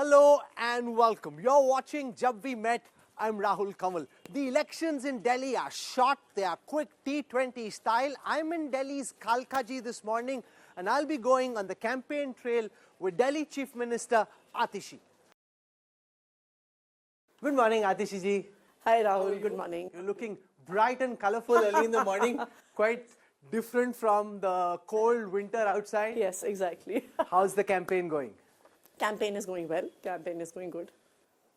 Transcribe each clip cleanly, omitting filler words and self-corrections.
Hello and welcome. You're watching Jab We Met. I'm Rahul Kamal. The elections in Delhi are short. They are quick T20 style. I'm in Delhi's Kalkaji this morning and I'll be going on the campaign trail with Delhi Chief Minister Atishi. Good morning, Atishi ji. Hi Rahul, good morning. You're looking bright and colorful early in the morning. Quite different from the cold winter outside. Yes, exactly. How's the campaign going? Campaign is going well. Campaign is going good.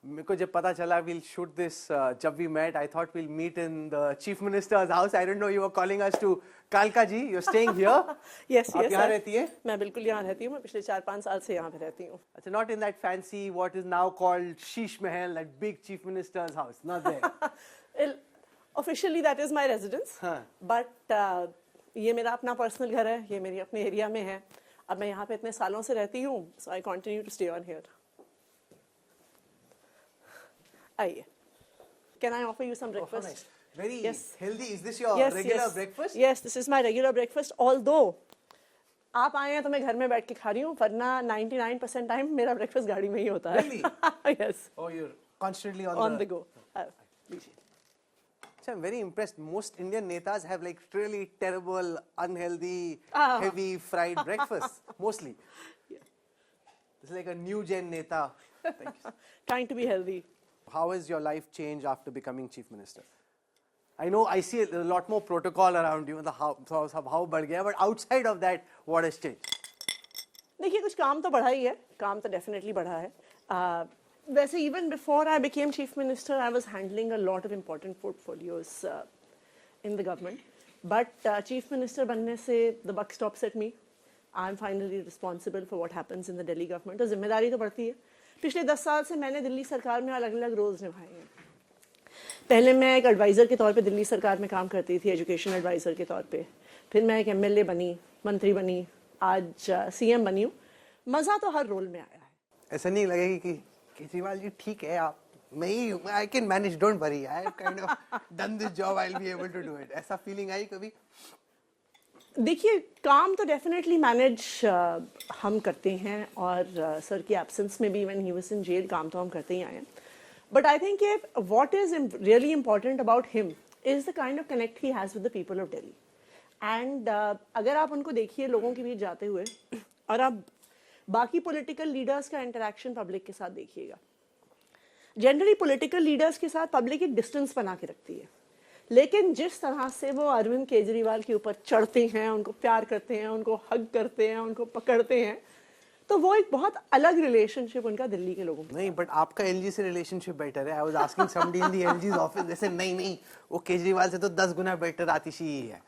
मेरे को जब पता चला we'll shoot this जब we met, I thought we'll meet in the Chief Minister's house. I didn't know you were calling us to Kalka ji. You're staying here. Yes, आप yes. यहाँ रहती हैं? मैं बिल्कुल यहाँ रहती हूँ. मैं पिछले 4-5 साल से यहाँ पे रहती हूँ. अच्छा, not in that fancy what is now called Sheesh Mahal, that big Chief Minister's house. Not there. Well, officially that is my residence. हाँ. But ये मेरा अपना पर्सनल घर है. ये मेरी अपने एरिया में है. अब मैं यहाँ पे इतने सालों से रहती हूँ. So I continue to stay on here. आइए. Can I offer you some breakfast? Oh, nice. Very Yes. healthy. Is this your Yes, regular yes. breakfast? Yes, this is my regular breakfast. Although आप आए हैं तो मैं घर में बैठ के खा रही हूँ, वरना 99% टाइम मेरा ब्रेकफास्ट गाड़ी में ही होता है. Really? Yes. Oh, you're constantly On the go. लीजिए. So I'm very impressed. Most Indian netas have like really terrible, unhealthy, Ah. heavy fried breakfasts. Mostly. Yeah. It's like a new gen neta. Thank you. Trying to be healthy. How has your life changed after becoming Chief Minister? I know I see a lot more protocol around you, the how बढ़ गया, but outside of that, what has changed? देखिए कुछ काम तो बढ़ा ही है. काम तो definitely बढ़ा है. वैसे even before I became Chief Minister, I was handling a lot of important portfolios in the government. But Chief Minister बनने से the buck stops at me. I'm finally responsible for what happens in the Delhi government. तो जिम्मेदारी तो बढ़ती है. पिछले 10 साल से मैंने दिल्ली सरकार में अलग-अलग रोल्स निभाए हैं. पहले मैं एक एडवाइज़र के तौर पे दिल्ली सरकार में काम करती थी, एजुकेशन एडवाइज़र के तौर पे. फिर मैं एक एमएलए बनी, मंत्री बनी, आज सीएम बनी हूँ. मज़ा तो हर रोल में आया है. ऐसा नहीं लगेगा कि केजरीवाल जी ठीक है, आप मैं ही I can manage, don't worry, I have kind of done this job, I'll be able to do it. ऐसा फीलिंग आई कभी? देखिए काम तो डेफिनेटली मैनेज हम करते हैं और सर की एब्सेंस में भी when he was in jail काम तो हम करते ही आए हैं. But I think what is really important about him is the kind of connect he has with the people of Delhi. एंड अगर आप उनको देखिए लोगों के बीच जाते हुए और आप बाकी पॉलिटिकल लीडर्स का इंटरेक्शन पब्लिक के साथ देखिएगा, जनरली पॉलिटिकल लीडर्स के साथ पब्लिक एक डिस्टेंस बना के रखती है. लेकिन जिस तरह से वो अरविंद केजरीवाल के ऊपर चढ़ते हैं, उनको प्यार करते हैं, उनको हग करते हैं, उनको पकड़ते हैं, तो वो एक बहुत अलग रिलेशनशिप उनका दिल्ली के लोगों में. नहीं, बट आपका एलजी से रिलेशनशिप बेटर है. I was asking somebody in the LG's office, जैसे नहीं वो केजरीवाल से तो 10 गुना बेटर आतिशी ही है.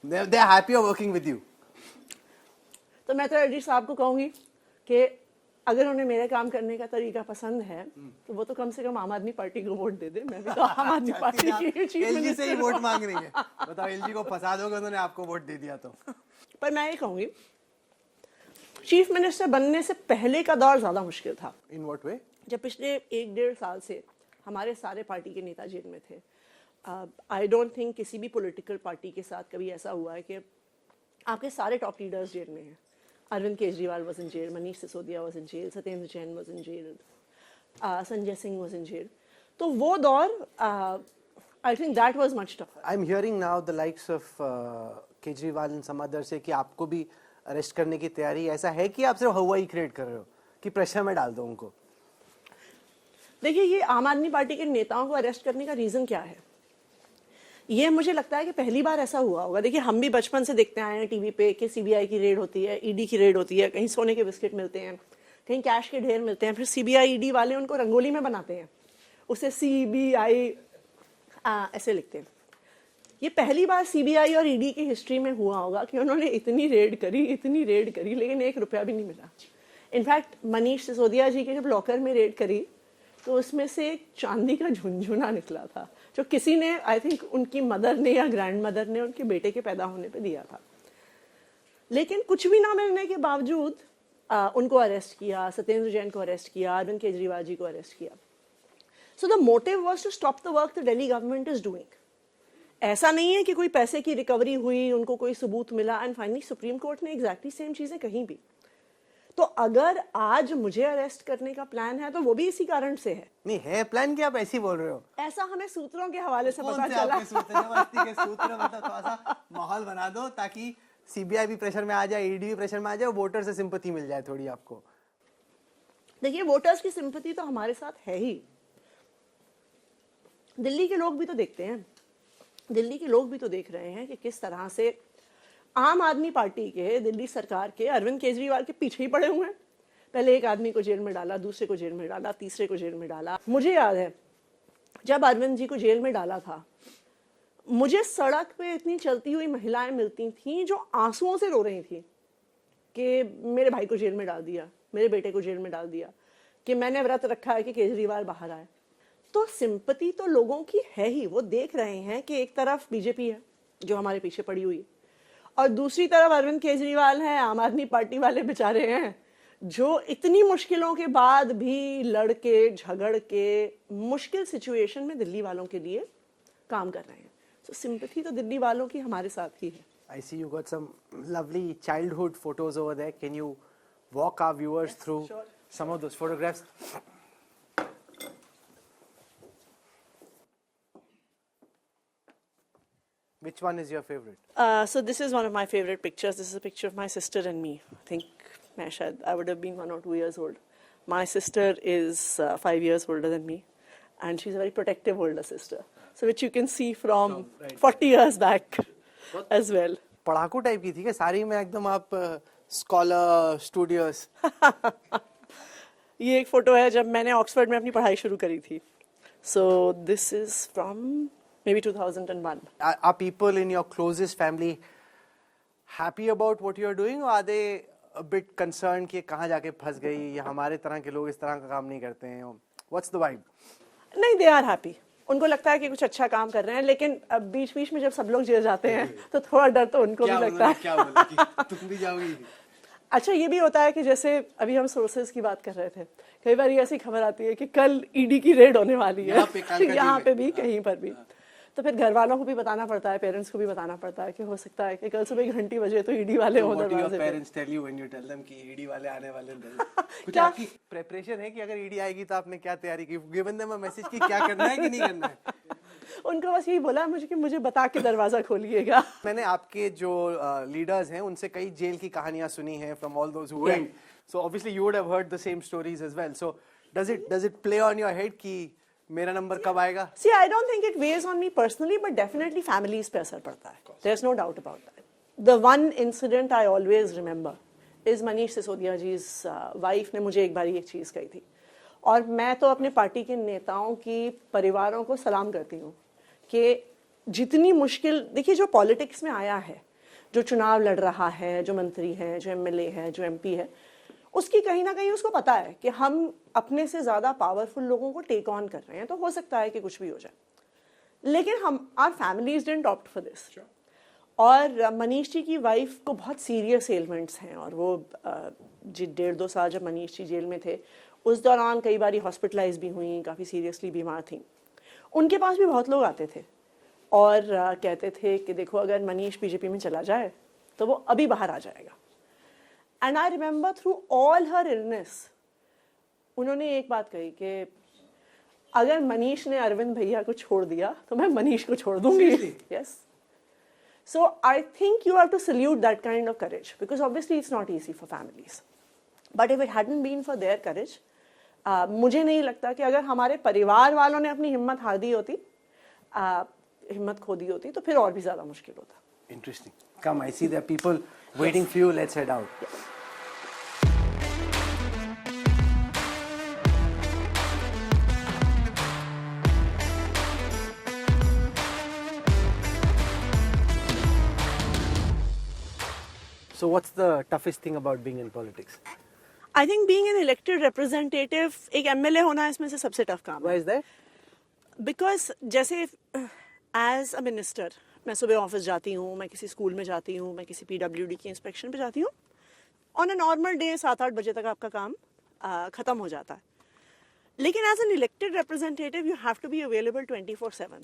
they are happy working with you. तो मैं तो एलजी साहब को कहूंगी कि अगर उन्हें मेरे काम करने का तरीका पसंद है तो वो तो कम से कम आम आदमी पार्टी को वोट दे दे. मैं भी तो आम आदमी पार्टी की चीफ एलजी से ही वोट मांग रही है. बताओ, एलजी को फंसा दोगे, उन्होंने आपको वोट दे दिया तो. पर मैं ये कहूंगी चीफ मिनिस्टर बनने से पहले का दौर ज्यादा मुश्किल था. In what way? जब पिछले 1-1.5 साल से हमारे सारे पार्टी के नेता जेल में थे. आई डोंट थिंक किसी भी पॉलिटिकल पार्टी के साथ कभी ऐसा हुआ है कि आपके सारे टॉप लीडर्स जेल में हैं. Arvind Kejriwal was in jail, Manish Sisodia was in jail, Satyendra Jain was in jail, Sanjay Singh was in jail. तो वो दौर, I think that was much tougher. I'm hearing now the likes of Kejriwal and some others से कि आपको भी arrest करने की तैयारी. ऐसा है कि आप सिर्फ हवा ही क्रिएट कर रहे हो कि प्रेशर में डाल दो उनको? देखिए ये आम आदमी पार्टी के नेताओं को अरेस्ट करने का रीज़न क्या है? ये मुझे लगता है कि पहली बार ऐसा हुआ होगा. देखिए हम भी बचपन से देखते आए हैं टीवी पे कि सीबीआई की रेड होती है, ईडी की रेड होती है, कहीं सोने के बिस्किट मिलते हैं, कहीं कैश के ढेर मिलते हैं, फिर सीबीआई ईडी वाले उनको रंगोली में बनाते हैं, उसे सीबीआई ऐसे लिखते हैं. ये पहली बार सीबीआई और ईडी की हिस्ट्री में हुआ होगा कि उन्होंने इतनी रेड करी लेकिन 1 रुपया भी नहीं मिला. इनफैक्ट मनीष सिसोदिया जी के जब लॉकर में रेड करी तो उसमें से एक चांदी का झुनझुना निकला था जो किसी ने, आई थिंक उनकी मदर ने या ग्रैंड मदर ने उनके बेटे के पैदा होने पे दिया था. लेकिन कुछ भी ना मिलने के बावजूद उनको अरेस्ट किया, सत्येंद्र जैन को अरेस्ट किया, अरविंद केजरीवाल जी को अरेस्ट किया. So the motive was to stop the work the Delhi government is doing. ऐसा नहीं है कि कोई पैसे की रिकवरी हुई, उनको कोई सबूत मिला एंड फाइनली सुप्रीम कोर्ट ने एग्जैक्टली सेम चीजें कहीं भी. तो अगर आज मुझे अरेस्ट करने का प्लान है तो वो भी इसी कारण से है। नहीं है प्लान कि आप ऐसे ही बोल रहे हो? ऐसा हमें सूत्रों के हवाले से कौन पता से चला। आपके सूत्र हैं? मस्ती के सूत्र, मतलब थोड़ा सा माहौल बना दो ताकि सीबीआई भी प्रेशर में आ जाए, ईडी भी प्रेशर में आ जाए, वोटर से सिंपैथी मिल जाए थोड़ी आपको। देखिए, वोटर्स की सिंपैथी तो हमारे साथ है ही। दिल्ली के लोग भी तो देखते हैं, दिल्ली के लोग भी तो देख रहे हैं कि किस तरह से आम आदमी पार्टी के, दिल्ली सरकार के, अरविंद केजरीवाल के पीछे ही पड़े हुए हैं। पहले एक आदमी को जेल में डाला, दूसरे को जेल में डाला, तीसरे को जेल में डाला। मुझे याद है जब अरविंद जी को जेल में डाला था, मुझे सड़क पे इतनी चलती हुई महिलाएं मिलती थीं जो आंसुओं से रो रही थी कि मेरे भाई को जेल में डाल दिया, मेरे बेटे को जेल में डाल दिया, कि मैंने व्रत रखा है कि केजरीवाल बाहर आए। तो सिंपैथी तो लोगों की है ही। वो देख रहे हैं कि एक तरफ बीजेपी है जो हमारे पीछे पड़ी हुई है, और दूसरी तरफ अरविंद केजरीवाल है, आम आदमी पार्टी वाले बेचारे हैं जो इतनी मुश्किलों के बाद भी लड़ के झगड़ के मुश्किल सिचुएशन में दिल्ली वालों के लिए काम कर रहे हैं। तो सिंपैथी तो दिल्ली वालों की हमारे साथ ही है। I see you got some lovely childhood photos over there. Can you walk our viewers through some of those photographs? Which one is your favorite? So this is one of my favorite pictures. This is a picture of my sister and me. I think I would have been 1 or 2 years old. My sister is 5 years older than me, and she's a very protective older sister. So which you can see from 40 years back as well. पढ़ाकू type की थी क्या सारी में एकदम आप scholar studious? ये एक फोटो है जब मैंने ऑक्सफोर्ड में अपनी पढ़ाई शुरू करी थी. So this is from maybe 2001. Are people in your closest family happy about what you're doing, or are they a bit concerned कि कहाँ जाके फंस गई या हमारे तरह के लोग इस तरह का काम नहीं करते हैं? What's the vibe? नहीं, they are happy. उनको लगता है कि कुछ अच्छा काम कर रहे हैं, लेकिन अब बीच बीच में जब सब लोग जेल जाते हैं तो थोड़ा डर तो उनको भी लगता है. क्या बोला कि तुम भी जाओगी? अच्छा, ये भी होता है कि जैसे अभी हम सोर्सेज की बात कर रहे थे, कई बार ऐसी खबर आती है कि कल ईडी की रेड होने वाली है यहाँ पे भी, कहीं पर भी. तो फिर घर वालों को भी बताना पड़ता है, पेरेंट्स को भी बताना पड़ता है कि हो सकता है कि कल सुबह 1 घंटे बजे तो ईडी वाले हो दरवाजे पे. Parents tell you when you tell them कि ईडी वाले आने वाले हैं? कुछ आपकी प्रिपरेशन है कि अगर ईडी आएगी तो आपने क्या तैयारी की? गिवन देम अ मैसेज कि क्या करना है कि नहीं करना है? उनको बस यही बोला मुझे कि मुझे बता के दरवाजा खोलिएगा. मैंने आपके जो लीडर्स हैं उनसे कई जेल की कहानियां सुनी हैं from all those who went. So obviously you would have heard the same stories as well. So does it play on your head कि मेरा नंबर कब आएगा? See, I don't think it weighs on me personally, but definitely families पे असर पड़ता है. There's no doubt about that. The one incident I always remember is Manish Sisodia जी's wife ने मुझे एक बार ये चीज़ कही थी, और मैं तो अपने पार्टी के नेताओं की परिवारों को सलाम करती हूँ कि जितनी मुश्किल, देखिए जो पॉलिटिक्स में आया है, जो चुनाव लड़ रहा है, जो मंत्री है, जो एमएलए है, जो एमपी है, उसकी कहीं ना कहीं उसको पता है कि हम अपने से ज़्यादा पावरफुल लोगों को टेक ऑन कर रहे हैं, तो हो सकता है कि कुछ भी हो जाए. लेकिन हम, our families didn't opt for this. और मनीष जी की वाइफ को बहुत सीरियस एलिमेंट्स हैं, और वो 1.5-2 साल जब मनीष जी जेल में थे उस दौरान कई बार हॉस्पिटलाइज भी हुई, काफ़ी सीरियसली बीमार थी. उनके पास भी बहुत लोग आते थे और कहते थे कि देखो अगर मनीष बीजेपी में चला जाए तो वो अभी बाहर आ जाएगा. And I remember through all her illness उन्होंने एक बात कही कि अगर मनीष ने अरविंद भैया को छोड़ दिया तो मैं मनीष को छोड़ दूंगी. Yes. So I think you have to salute that kind of courage, because obviously it's not easy for families, but if it hadn't been for their courage, मुझे नहीं लगता कि अगर हमारे परिवार वालों ने अपनी हिम्मत हार दी होती, हिम्मत खो दी होती, तो फिर और भी ज़्यादा मुश्किल होता. Interesting. Come, I see there are people waiting for you. Let's head out. So what's the toughest thing about being in politics? I think being an elected representative, एक एमएलए होना इसमें से सबसे टफ काम Why है. is that? Because जैसे as a minister मैं सुबह ऑफिस जाती हूँ, मैं किसी स्कूल में जाती हूँ, मैं किसी PWD की इंस्पेक्शन पे जाती हूँ. ऑन अ नॉर्मल डे 7-8 बजे तक आपका काम ख़त्म हो जाता है. लेकिन as an elected representative you have to be available 24/7.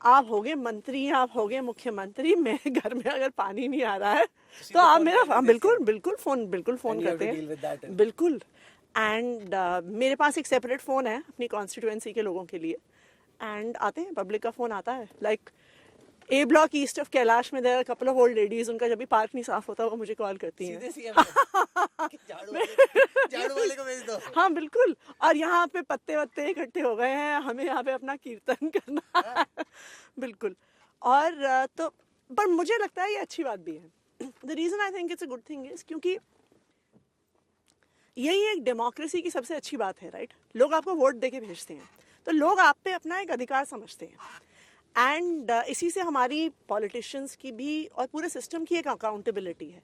आप होगे मंत्री, आप होगे मुख्यमंत्री, मेरे घर में अगर पानी नहीं आ रहा है तो आप मेरा, हाँ, बिल्कुल फोन करते हैं, बिल्कुल। एंड मेरे पास एक सेपरेट फ़ोन है अपनी कॉन्स्टिट्यूएंसी के लोगों के लिए, एंड आते हैं, पब्लिक का फ़ोन आता है। Like a block East of Kailash में there are couple of old ladies, उनका जब भी पार्क नहीं साफ होता वो मुझे कॉल करती हैं। झाड़ू वाले को भेज दो। हाँ बिल्कुल, और यहाँ पे पत्ते वत्ते इकट्ठे हो गए हैं, हमें यहाँ पे अपना कीर्तन करना है। बिल्कुल। और तो पर मुझे लगता है ये अच्छी बात भी है। The reason I think it's a good thing is क्योंकि यही एक डेमोक्रेसी की सबसे अच्छी बात है, राइट? लोग आपको वोट देके भेजते हैं, तो लोग आप पे अपना एक अधिकार समझते हैं, एंड इसी से हमारी पॉलिटिशियंस की भी और पूरे सिस्टम की एक अकाउंटेबिलिटी है।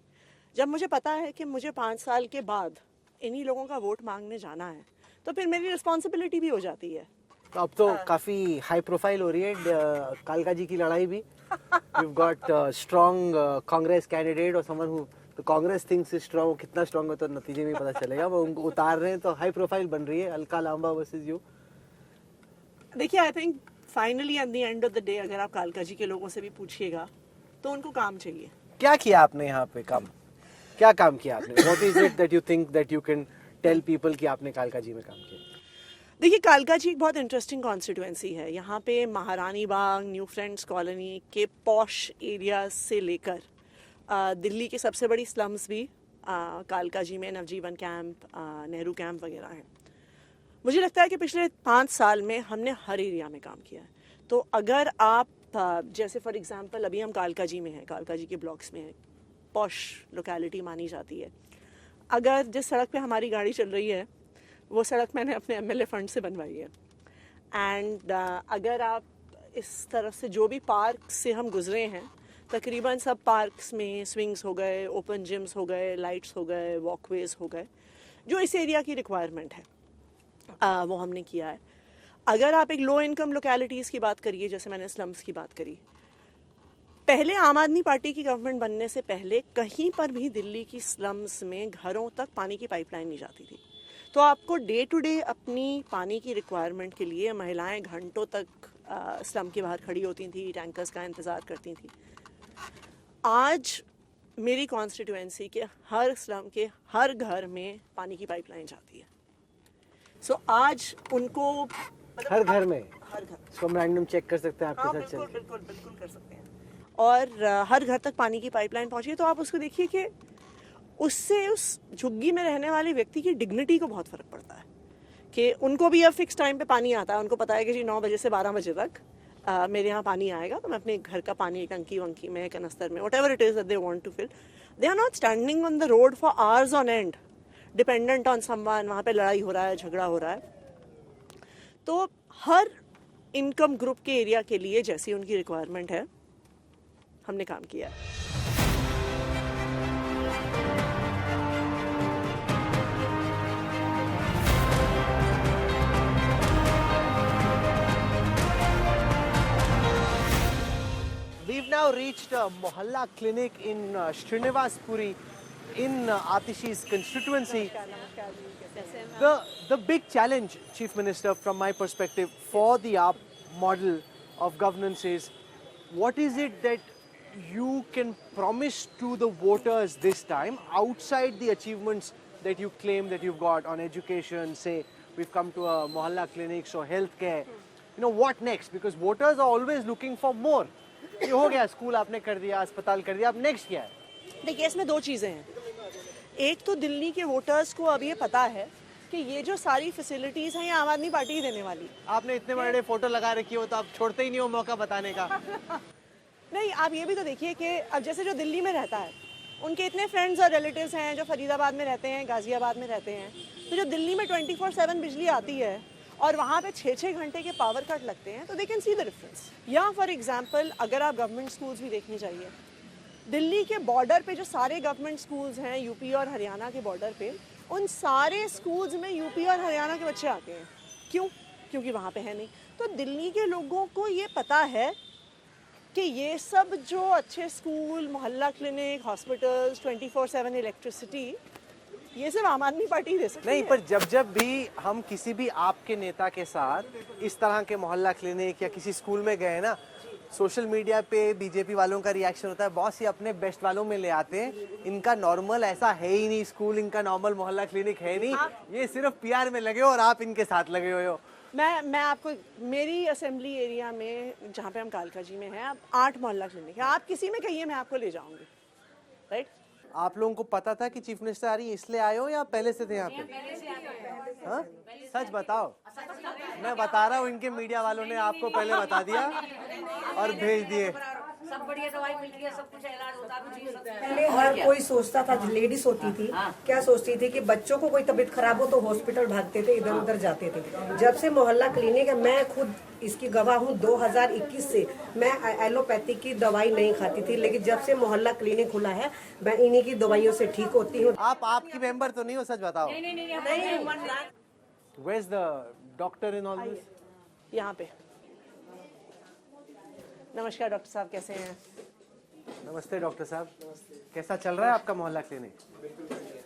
जब मुझे पता है कि मुझे 5 साल के बाद इन्हीं लोगों का वोट मांगने जाना है, तो फिर मेरी रिस्पॉन्सिबिलिटी भी हो जाती है। तो अब तो काफी हाई प्रोफाइल हो रही है कालका जी की लड़ाई भी। You've got strong Congress candidate और समवन हु तो कांग्रेस थिंक्स इज स्ट्रांग, कितना स्ट्रांग है तो नतीजे में पता चलेगा। वो उनको उतार रहे हैं तो हाई प्रोफाइल बन रही है अलका लांबा वर्सेस यू। देखिए, I think finally at the end of the day अगर आप कालका जी के लोगों से भी पूछिएगा तो उनको काम चाहिए। क्या किया आपने यहाँ पे काम? क्या काम किया आपने? What is it that you think that you can tell people कि आपने कालका जी में काम किया? देखिए, कालका जी एक बहुत इंटरेस्टिंग कॉन्स्टिट्यूएंसी है। यहाँ पे महारानी बाग, न्यू फ्रेंड्स कॉलोनी के पॉश एरियाज से लेकर दिल्ली की सबसे बड़ी स्लम्स भी कालका जी में, नवजीवन कैंप, नेहरू कैंप वगैरह हैं। मुझे लगता है कि पिछले 5 साल में हमने हर एरिया में काम किया है। तो अगर आप जैसे फॉर एग्जांपल अभी हम कालका जी में हैं, कालका जी के ब्लॉक्स में हैं, पॉश लोकेलिटी मानी जाती है। अगर जिस सड़क पे हमारी गाड़ी चल रही है वो सड़क मैंने अपने एमएलए फंड से बनवाई है, एंड अगर आप इस तरफ से जो भी पार्क से हम गुजरे हैं, तकरीबन सब पार्क्स में स्विंग्स हो गए, ओपन जिम्स हो गए, लाइट्स हो गए, वॉकवेज हो गए, जो इस एरिया की रिक्वायरमेंट है वो हमने किया है। अगर आप एक लो इनकम लोकेलिटीज़ की बात करिए, जैसे मैंने स्लम्स की बात करी, पहले आम आदमी पार्टी की गवर्नमेंट बनने से पहले कहीं पर भी दिल्ली की स्लम्स में घरों तक पानी की पाइपलाइन नहीं जाती थी। तो आपको डे टू डे अपनी पानी की रिक्वायरमेंट के लिए महिलाएं घंटों तक स्लम के बाहर खड़ी होती थी, टैंकर्स का इंतज़ार करती थी। आज मेरी कॉन्स्टिट्यूएंसी के हर स्लम के हर घर में पानी की पाइपलाइन जाती है। सो आज उनको हर घर में, हर घर, इसको हम रैंडम चेक कर सकते हैं आपके हाँ, साथ चल के? बिल्कुल कर सकते हैं। और हर घर तक पानी की पाइपलाइन पहुंची है। तो आप उसको देखिए कि उससे उस झुग्गी में रहने वाले व्यक्ति की डिग्निटी को बहुत फ़र्क पड़ता है कि उनको भी अब फिक्स टाइम पे पानी आता है। उनको पता है कि जी 9 बजे से 12 बजे तक मेरे यहाँ पानी आएगा, तो मैं अपने घर का पानी टंकी वंकी में, कनस्तर में, whatever it is that they want to fill, they are not standing on the road for hours on end dependent on someone. वहाँ पे लड़ाई हो रहा है, झगड़ा हो रहा है। तो हर इनकम ग्रुप के एरिया के लिए जैसी उनकी रिक्वायरमेंट है, हमने काम किया है। We've now reached a Mohalla clinic in Srinivas-Puri in Atishi's constituency. The big challenge, Chief Minister, from my perspective, for the AAP model of governance is, what is it that you can promise to the voters this time outside the achievements that you claim that you've got on education? Say, we've come to a Mohalla clinic, so healthcare. You know, what next? Because voters are always looking for more. ये हो गया, school आपने कर दिया, अस्पताल कर दिया, अब नेक्स्ट क्या है? देखिए, इसमें 2 चीज़ें हैं। एक तो दिल्ली के वोटर्स को अब ये पता है कि ये जो सारी फैसिलिटीज़ हैं ये आम आदमी पार्टी ही देने वाली। आपने इतने बड़े फोटो लगा रखी हो तो आप छोड़ते ही नहीं हो मौका बताने का। नहीं, आप ये भी तो देखिए कि अब जैसे जो दिल्ली में रहता है, उनके इतने फ्रेंड्स और रिलेटिव्स हैं जो फरीदाबाद में रहते हैं, गाजियाबाद में रहते हैं, तो जो दिल्ली में 24/7 बिजली आती है और वहाँ पे 6-6 घंटे के पावर कट लगते हैं, तो they can see the difference. या फॉर एग्जांपल अगर आप गवर्नमेंट स्कूल्स भी देखनी चाहिए, दिल्ली के बॉर्डर पे जो सारे गवर्नमेंट स्कूल्स हैं यूपी और हरियाणा के बॉर्डर पे, उन सारे स्कूल्स में यूपी और हरियाणा के बच्चे आते हैं। क्यों? क्योंकि वहाँ पे है नहीं। तो दिल्ली के लोगों को ये पता है कि ये सब जो अच्छे स्कूल, मोहल्ला क्लिनिक, हॉस्पिटल्स, 24/7 इलेक्ट्रिसिटी, ये सिर्फ आम आदमी पार्टी दे सकती है। नहीं, पर जब भी हम किसी भी आपके नेता के साथ इस तरह के मोहल्ला क्लिनिक या किसी स्कूल में गए ना, सोशल मीडिया पे बीजेपी वालों का रिएक्शन होता है, बॉस ये अपने बेस्ट वालों में ले आते हैं, इनका नॉर्मल ऐसा है ही नहीं, स्कूल इनका नॉर्मल मोहल्ला क्लिनिक है नहीं, ये सिर्फ पीआर में लगे हो और आप इनके साथ लगे हुए हो। मैं आपको, मेरी असेंबली एरिया में जहाँ पे हम कालका जी में हैं, अब 8 मोहल्ला क्लिनिक है, आप किसी में कहिए मैं आपको ले जाऊंगी, राइट? आप लोगों को पता था कि चीफ मिनिस्टर आ रही है इसलिए आए हो या पहले से थे यहाँ पे? हाँ, सच बताओ। मैं बता रहा हूँ, इनके मीडिया वालों ने आपको पहले बता दिया और भेज दिए। सब बढ़िया दवाई मिलती है, सब कुछ इलाज होता है। पहले हर कोई सोचता था, लेडीज होती थी, क्या सोचती थी कि बच्चों को कोई तबीयत खराब हो तो हॉस्पिटल भागते थे, इधर उधर जाते थे। जब से मोहल्ला क्लिनिक है, मैं खुद इसकी गवाह हूँ, 2021 से मैं एलोपैथी की दवाई नहीं खाती थी, लेकिन जब से मोहल्ला क्लिनिक खुला है मैं इन्हीं की दवाइयों से ठीक होती हूँ। आपकी मेंबर तो नहीं हो, सच बताओ। Where's the doctor in all this? यहाँ पे। नमस्कार डॉक्टर साहब, कैसे हैं? नमस्ते डॉक्टर साहब, कैसा चल रहा है आपका मोहल्ला क्लिनिक?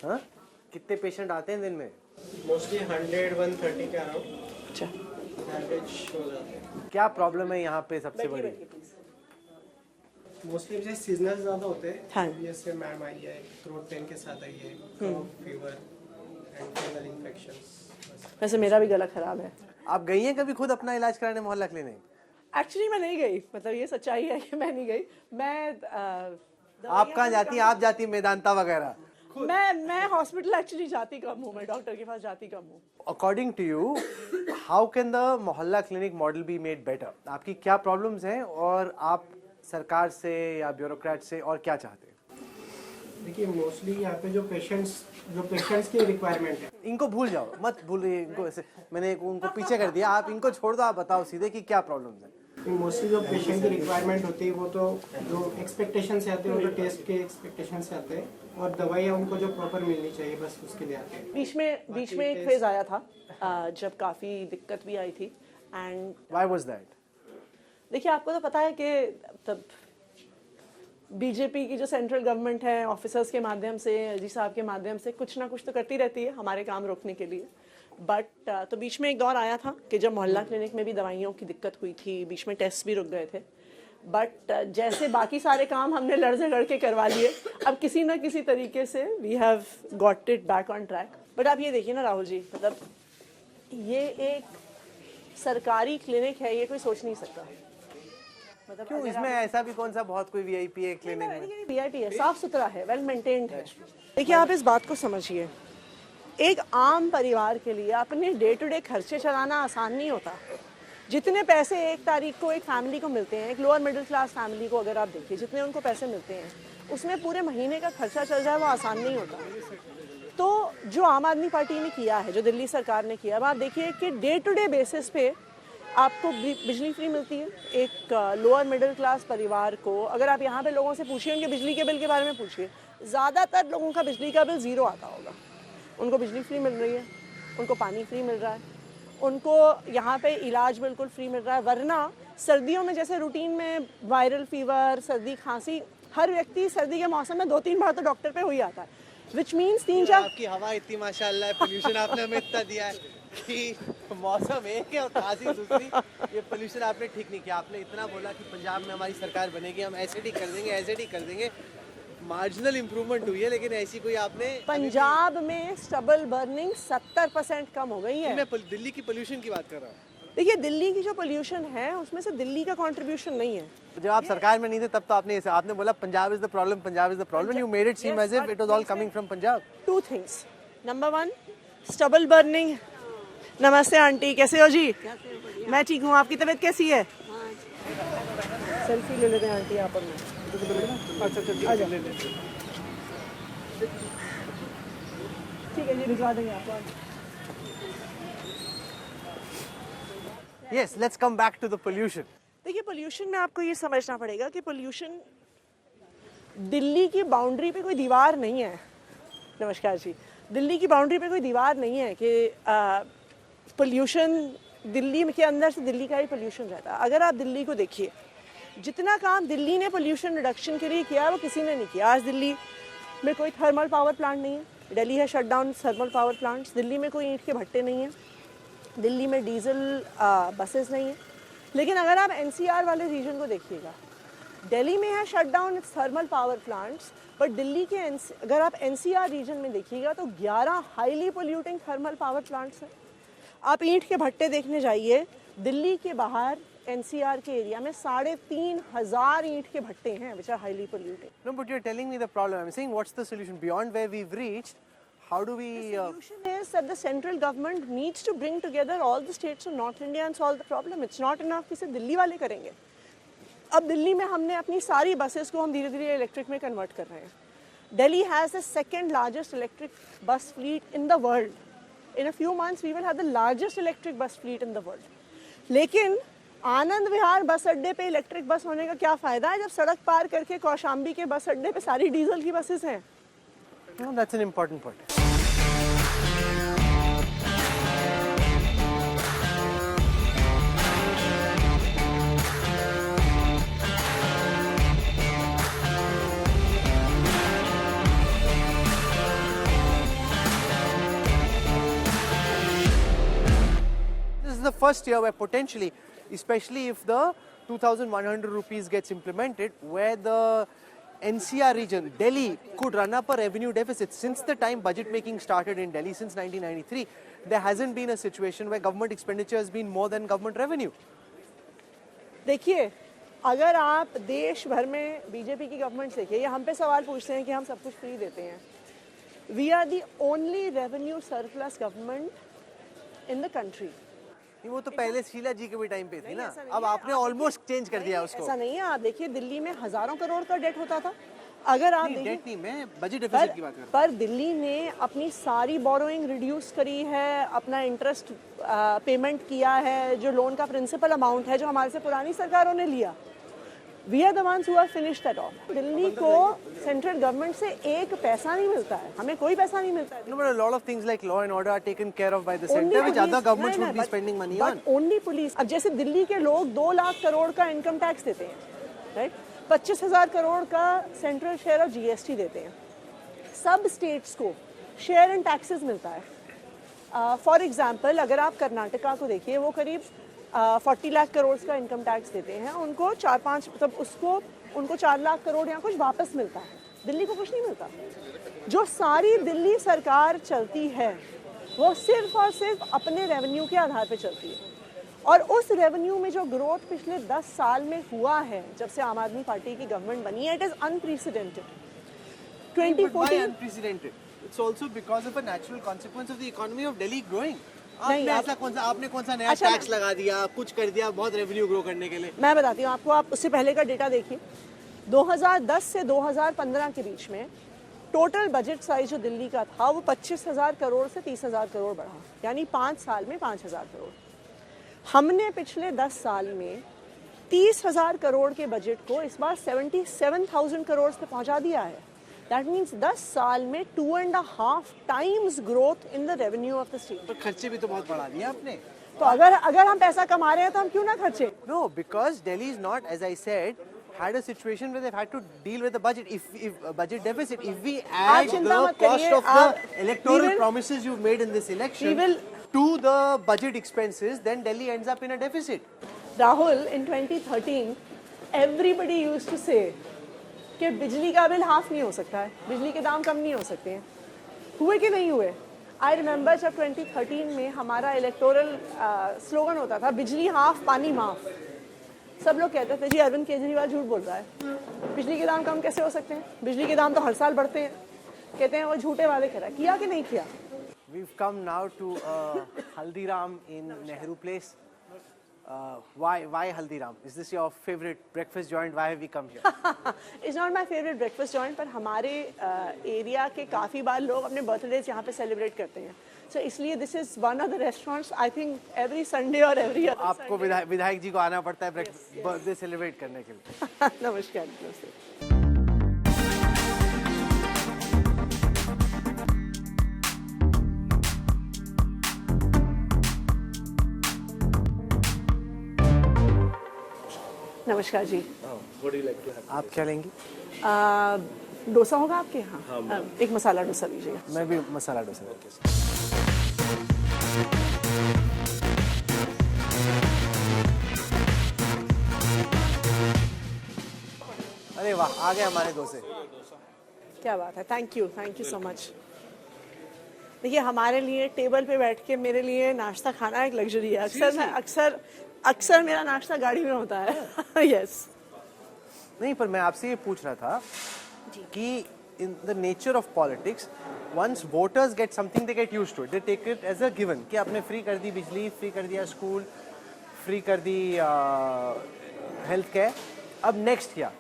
हाँ, कितने पेशेंट आते हैं दिन में? मोस्टली 100-130 के अराउंड अच्छा, एवरेज हो जाते हैं। क्या प्रॉब्लम है यहाँ पे सबसे बड़ी? मोस्टली मुझे सीजनल ज़्यादा होते हैं। हाँ। जैसे मैम आई है, थ्रोट पेन के साथ आई है, फीवर एंड फंगल इन्फेक्शंस। वैसे मेरा भी गला खराब है। आप गई हैं कभी खुद अपना इलाज कराने मोहल्ला क्लिनिक? एक्चुअली मैं नहीं गई, मतलब ये सच्चाई है कि मैं नहीं गई। आप कहाँ जाती हैं? आप जाती मेदांता वगैरह? मैं हॉस्पिटल एक्चुअली जाती कम हूँ, मैं डॉक्टर के पास जाती कम हूँ। According to you, how can the mohalla clinic model be made better? आपकी क्या प्रॉब्लम्स हैं और आप सरकार से या ब्यूरोक्रेट से और क्या चाहते हैं? देखिए, मोस्टली यहाँ पे जो पेशेंट्स की रिक्वायरमेंट है, इनको भूल जाओ, मत भूलिए इनको। ऐसे मैंने उनको पीछे कर दिया, आप इनको छोड़ दो, आप बताओ सीधे कि क्या प्रॉब्लम्स हैं। मोस्टली जो पेशेंट की रिक्वायरमेंट होती है वो तो जो एक्सपेक्टेशन से आते हैं, वो तो टेस्ट के एक्सपेक्टेशन से आते हैं, और दवाइयाँ उनको जो प्रॉपर मिलनी चाहिए बस उसके लिए आते हैं। बीच में एक फेज आया था जब काफी दिक्कत भी आई थी। And why was that? देखिए, आपको तो पता है कि तब बीजेपी की जो सेंट्रल गवर्नमेंट है, ऑफिसर्स के माध्यम से, एलजी साहब के माध्यम से कुछ ना कुछ तो करती रहती है हमारे काम रोकने के लिए। बट तो बीच में एक दौर आया था कि जब मोहल्ला क्लिनिक में भी दवाइयों की दिक्कत हुई थी, बीच में टेस्ट भी रुक गए थे। बट जैसे बाकी सारे काम हमने लड़ झगड़ के करवा लिए, अब किसी ना किसी तरीके से we have got it back on track. But आप ये देखिए ना राहुल जी, मतलब ये एक सरकारी क्लिनिक है, ये कोई सोच नहीं सकता। मतलब क्यों, इसमें ऐसा भी कौन सा बहुत कोई वीआईपी है क्लिनिक में? वीआईपी है, साफ सुथरा है, वेल मेंटेन्ड है। देखिए, आप इस बात को समझिए, एक आम परिवार के लिए अपने डे टू डे खर्चे चलाना आसान नहीं होता। जितने पैसे एक तारीख को एक फैमिली को मिलते हैं, एक लोअर मिडिल क्लास फैमिली को अगर आप देखिए, जितने उनको पैसे मिलते हैं उसमें पूरे महीने का खर्चा चल जाए, वो आसान नहीं होता। तो जो आम आदमी पार्टी ने किया है, जो दिल्ली सरकार ने किया, अब आप देखिए कि डे टू डे बेसिस पे आपको बिजली फ्री मिलती है। एक लोअर मिडिल क्लास परिवार को अगर आप यहाँ पे लोगों से पूछिए, उनके बिजली के बिल के बारे में पूछिए, ज़्यादातर लोगों का बिजली का बिल 0 आता होगा। उनको बिजली फ्री मिल रही है, उनको पानी फ्री मिल रहा है, उनको यहाँ पे इलाज बिल्कुल फ्री मिल रहा है। वरना सर्दियों में जैसे रूटीन में वायरल फीवर, सर्दी खांसी, हर व्यक्ति सर्दी के मौसम में 2-3 बार तो डॉक्टर पे हो ही आता है, विच मीन्स 3-4। आपकी हवा इतनी माशाल्लाह है, पोल्यूशन आपने हमें इतना दिया है कि मौसम एक है और खांसी दूसरी। ये पोल्यूशन आपने ठीक नहीं किया। आपने इतना बोला कि पंजाब में हमारी सरकार बनेगी, हम ऐसे ठीक कर देंगे, ऐसे ठीक कर देंगे। मार्जिनल इंप्रूवमेंट हुई है, लेकिन ऐसी कोई आपने पंजाब में स्टबल बर्निंग 70% कम हो गई है। मैं दिल्ली की पोल्यूशन की बात कर रहा हूँ। देखिए, दिल्ली की जो पोल्यूशन है उसमें से दिल्ली का कंट्रीब्यूशन नहीं है। जब आप सरकार में नहीं थे तब तो आपने बोला Punjab is the problem, Punjab is the problem. You made it seem as if it was all coming from Punjab. 2 things. Number 1, stubble burning. नमस्ते आंटी, कैसे हो जी? मैं ठीक हूँ, आपकी तबीयत कैसी है? सेल्फी ले लेते हैं आंटी, आप और मैं। अच्छा, ले ले। ठीक है जी, भिजवा देंगे आपको। Yes, let's come back to the pollution. देखिए, पोल्यूशन में आपको ये समझना पड़ेगा कि पोल्यूशन दिल्ली की बाउंड्री पे कोई दीवार नहीं है। नमस्कार जी, दिल्ली की बाउंड्री पे कोई दीवार नहीं है कि पोल्यूशन दिल्ली के अंदर से दिल्ली का ही पोल्यूशन रहता है। अगर आप दिल्ली को देखिए, जितना काम दिल्ली ने पोल्यूशन रिडक्शन के लिए किया है वो किसी ने नहीं किया। आज दिल्ली में कोई थर्मल पावर प्लांट नहीं है, दिल्ली है shut down thermal power plants. Delhi में कोई ईंट के भट्टे नहीं हैं, दिल्ली में डीजल बसेस नहीं है, लेकिन अगर आप एनसीआर वाले रीजन को देखिएगा, दिल्ली में है shut down it's thermal power plants, but Delhi के अगर आप एनसीआर रीजन में देखिएगा तो 11 highly polluting thermal power plants हैं। आप ईंट के भट्टे देखने जाइए, दिल्ली के बाहर एनसीआर के एरिया में 3,500 ईंट के भट्टे हैं which are highly polluting. No, but you're telling me the problem. I'm saying what's the solution beyond where we've reached? How do we? The solution is that the central government needs to bring together all the states of North India and solve the problem. It's not enough कि सिर्फ दिल्ली वाले करेंगे। अब दिल्ली में हमने अपनी सारी buses को हम धीरे-धीरे इलेक्ट्रिक में कन्वर्ट कर रहे हैं। Delhi has the second largest electric bus fleet in the world. In a few months, we will have the largest electric bus fleet in the world. लेकिन आनंद विहार बस अड्डे पे इलेक्ट्रिक बस होने का क्या फायदा है जब सड़क पार करके कौशाम्बी के बस अड्डे पे सारी डीजल की बसेस हैं? No, that's an important point. This is the first year where potentially, especially if the 2,100 rupees gets implemented, where the NCR region, Delhi, could run up a revenue deficit. Since the time budget making started in Delhi, since 1993, there hasn't been a situation where government expenditure has been more than government revenue. देखिए, अगर आप देश भर में BJP की government देखिए, ये हम पे सवाल पूछते हैं कि हम सब कुछ फ्री देते हैं। We are the only revenue surplus government in the country. वो तो पहले शीला जी के भी टाइम पे थी ना, अब आपने ऑलमोस्ट चेंज कर दिया उसको। ऐसा नहीं है, आप देखिए दिल्ली में हजारों करोड़ का डेट होता था। अगर आप देखिए, डेट नहीं, मैं बजट डेफिसिट की बात कर रहा हूँ। पर दिल्ली ने अपनी सारी बोरोइंग रिड्यूस करी है, अपना इंटरेस्ट पेमेंट किया है, जो लोन का प्रिंसिपल अमाउंट है जो हमारे से पुरानी सरकारों ने लिया। We are the ones who have finished that off. Delhi को सेंट्रल गवर्नमेंट से एक पैसा नहीं मिलता है, हमें कोई पैसा नहीं मिलता है। No, but a lot of things like law and order are taken care of by the center, which other governments would be spending money on. But only police. अब जैसे दिल्ली के लोग 2 लाख करोड़ का इनकम टैक्स देते हैं, राइट? 25,000 करोड़ का central share of GST देते हैं। सब स्टेट्स को शेयर एंड टैक्सेस मिलता है। फॉर एग्जाम्पल, अगर आप कर्नाटका को देखिए, वो करीब 40 लाख करोड़ का इनकम टैक्स देते हैं, उनको 4-5 मतलब उनको 4 लाख करोड़ या कुछ वापस मिलता है। दिल्ली को कुछ नहीं मिलता। जो सारी दिल्ली सरकार चलती है वो सिर्फ और सिर्फ अपने रेवेन्यू के आधार पे चलती है, और उस रेवेन्यू में जो ग्रोथ पिछले 10 साल में हुआ है जब से आम आदमी पार्टी की गवर्नमेंट बनी है, it is unprecedented. 2014 unprecedented? It's also because of a natural consequence of the economy of Delhi growing. नहीं, आपने कौन सा नया अच्छा, टैक्स लगा दिया, कुछ कर दिया बहुत रेवेन्यू ग्रो करने के लिए? मैं बताती हूँ आपको, आप उससे पहले का डेटा देखिए। 2010 से 2015 के बीच में टोटल बजट साइज जो दिल्ली का था वो 25,000 करोड़ से 30,000 करोड़ बढ़ा, यानी 5 साल में 5,000 करोड़। हमने पिछले 10 साल में 30,000 करोड़ के बजट को इस बार 77,000 करोड़ पे पहुंचा दिया है। दैट मीन्स 10 साल में 2.5 times growth in the revenue of the state. तो खर्चे भी तो बहुत बढ़ा दिए आपने। तो अगर हम पैसा कमा रहे हैं तो हम क्यों ना खर्चे? No, because Delhi is not, as I said, had a situation where they've had to deal with the budget. If budget deficit, if we add the चिंता मत cost करिए, of the electoral promises you've made in this election to the budget expenses, then Delhi ends up in a deficit. Rahul, in 2013, everybody used to say कि बिजली का bill half नहीं हो सकता है, बिजली के दाम कम नहीं हो सकते हैं। हुए कि नहीं हुए? आई रिमेंबर जब 2013 में हमारा इलेक्टोरल स्लोगन होता था, बिजली हाफ पानी माफ। सब लोग कहते थे जी अरविंद केजरीवाल झूठ बोल रहा है, बिजली के दाम कम कैसे हो सकते हैं, बिजली के दाम तो हर साल बढ़ते हैं। कहते हैं वो झूठे वादे कर रहा है, किया कि नहीं किया? We've come now to Haldiram in Nehru Place. Why Haldiram? Is this your favorite breakfast joint? Why have we come here? It's not my favorite breakfast joint, पर हमारे एरिया के काफ़ी बार लोग अपने बर्थडेज यहाँ पे सेलिब्रेट करते हैं। So इसलिए this is one of the restaurants I think every Sunday or every other आपको विधायक जी को आना पड़ता है बर्थडे सेलिब्रेट करने के लिए। नमस्कार, नमस्ते। नमस्कार जी। आप क्या लेंगी? डोसा होगा आपके यहाँ? एक मसाला डोसा लीजिएगा। मैं भी मसाला डोसा लेके। अरे वाह, आ गए हमारे डोसे। क्या बात है, थैंक यू सो मच। देखिए हमारे लिए टेबल पे बैठ के मेरे लिए नाश्ता खाना एक लग्जरी है। अक्सर मेरा नाश्ता गाड़ी में होता है। यस। नहीं, पर मैं आपसे ये पूछ रहा था कि in the nature of politics, once voters get something, they get used to it. They take it as a given कि आपने फ्री कर दी बिजली, फ्री कर दिया स्कूल, फ्री कर दी हेल्थ केयर, अब नेक्स्ट क्या?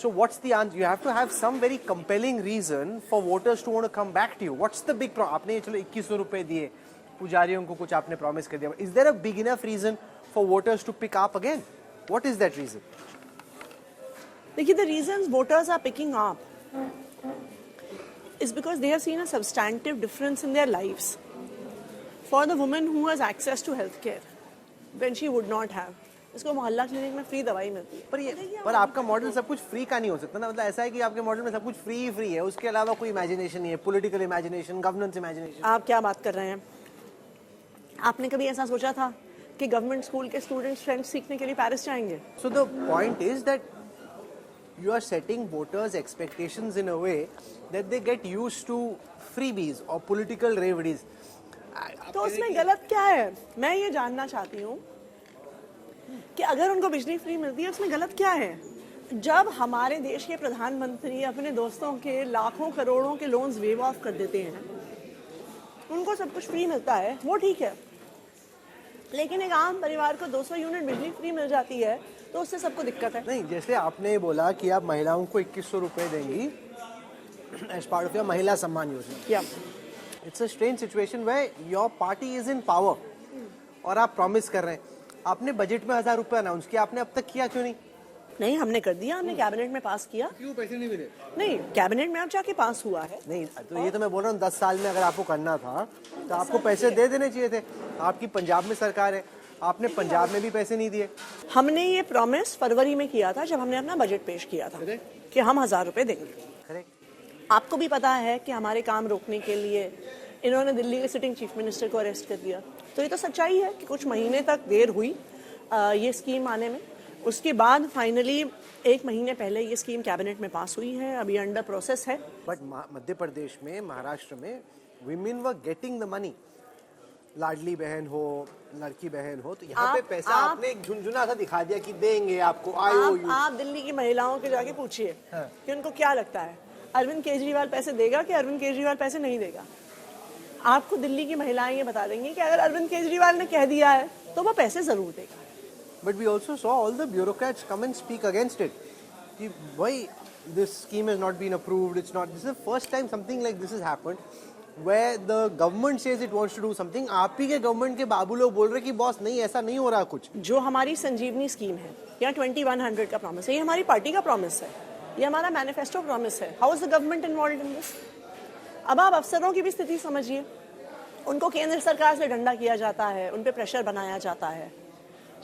So what's the answer? You have to have some very compelling reason for voters to want to come back to you. What's the big problem? आपने चलो 2100 रुपए दिए, पुजारियों को कुछ आपने प्रॉमिस कर दिया. Is there a big enough reason for voters to pick up again? What is that reason? देखिए, the reasons voters are picking up is because they have seen a substantive difference in their lives. For the woman who has access to healthcare, when she would not have, इसको मोहल्ला clinic में free दवाई मिलती है। पर आपका model सब कुछ फ्री का नहीं हो सकता ना, मतलब ऐसा है कि आपके मॉडल में सब कुछ फ्री है, उसके अलावा कोई इमेजिनेशन नहीं है, पॉलिटिकल इमेजिनेशन, गवर्नेंस इमेजिनेशन। आप क्या बात कर रहे हैं? आपने कभी ऐसा सोचा था कि गवर्नमेंट स्कूल के स्टूडेंट्स फ्रेंच सीखने के लिए पेरिस जाएंगे? So the point is that you are setting voters' expectations in a way that they get used to freebies or political reveries. तो उसमें गलत क्या है? मैं ये जानना चाहती हूँ कि अगर उनको बिजली फ्री मिलती है उसमें गलत क्या है? जब हमारे देश के प्रधानमंत्री अपने दोस्तों के लाखों करोड़ों के लोन्स वेव ऑफ कर देते हैं, उनको सब कुछ फ्री मिलता है, वो ठीक है। लेकिन एक आम परिवार को 200 यूनिट बिजली फ्री मिल जाती है तो उससे सबको दिक्कत है। नहीं, जैसे आपने बोला कि आप महिलाओं को 2100 रुपए देंगी as part of your महिला Samman Yojana. Yeah. It's a strange situation where your party is in power और आप प्रॉमिस कर रहे हैं। आपने बजट में 1000 रुपए अनाउंस किया, आपने अब तक किया क्यों नहीं? नहीं, हमने कर दिया, हमने कैबिनेट में पास किया। क्यों पैसे नहीं मिले? नहीं, कैबिनेट में अब जाके पास हुआ है। नहीं, तो ये तो मैं बोल रहा हूँ 10 साल में अगर आपको करना था तो आपको पैसे दे देने चाहिए थे। आपकी पंजाब में सरकार है, आपने पंजाब में भी पैसे नहीं दिए। हमने ये प्रॉमिस फरवरी में किया था जब हमने अपना बजट पेश किया था कि हम 1000 रुपए देंगे। आपको भी पता है कि हमारे काम रोकने के लिए इन्होंने दिल्ली के सिटिंग चीफ मिनिस्टर को अरेस्ट कर दिया। तो ये तो सच्चाई है कि कुछ महीने तक देर हुई ये स्कीम आने में। उसके बाद फाइनली 1 महीने पहले ये स्कीम कैबिनेट में पास हुई है, अभी अंडर प्रोसेस है। बट मध्य प्रदेश में, महाराष्ट्र में women were getting the money. Ladli Behna हो, लड़की बहन हो, तो यहाँ पे पैसा आपने एक झुनझुना सा दिखा दिया कि देंगे आपको। आप दिल्ली की महिलाओं के जाके पूछिए कि उनको क्या लगता है, अरविंद केजरीवाल पैसे देगा कि अरविंद केजरीवाल पैसे नहीं देगा। आपको दिल्ली की महिलाएं ये बता देंगी कि अगर अरविंद केजरीवाल ने कह दिया है तो वो पैसे जरूर देगा। But we also saw all the bureaucrats come and speak against it. कि why this scheme has not been approved, it's not. This is the first time something like this has happened, where the government says it wants to do something. आप ही के government के बाबू लोग बोल रहे कि boss नहीं, ऐसा नहीं हो रहा कुछ। जो हमारी संजीवनी स्कीम है या 2100 का प्रॉमिस है, ये हमारी पार्टी का प्रॉमिस है, ये हमारा मैनिफेस्टो प्रॉमिस है। How is the government involved in this? अब आप अफसरों की भी स्थिति समझिए, उनको केंद्र सरकार से डंडा किया जाता है, उन पे प्रेशर बनाया जाता है,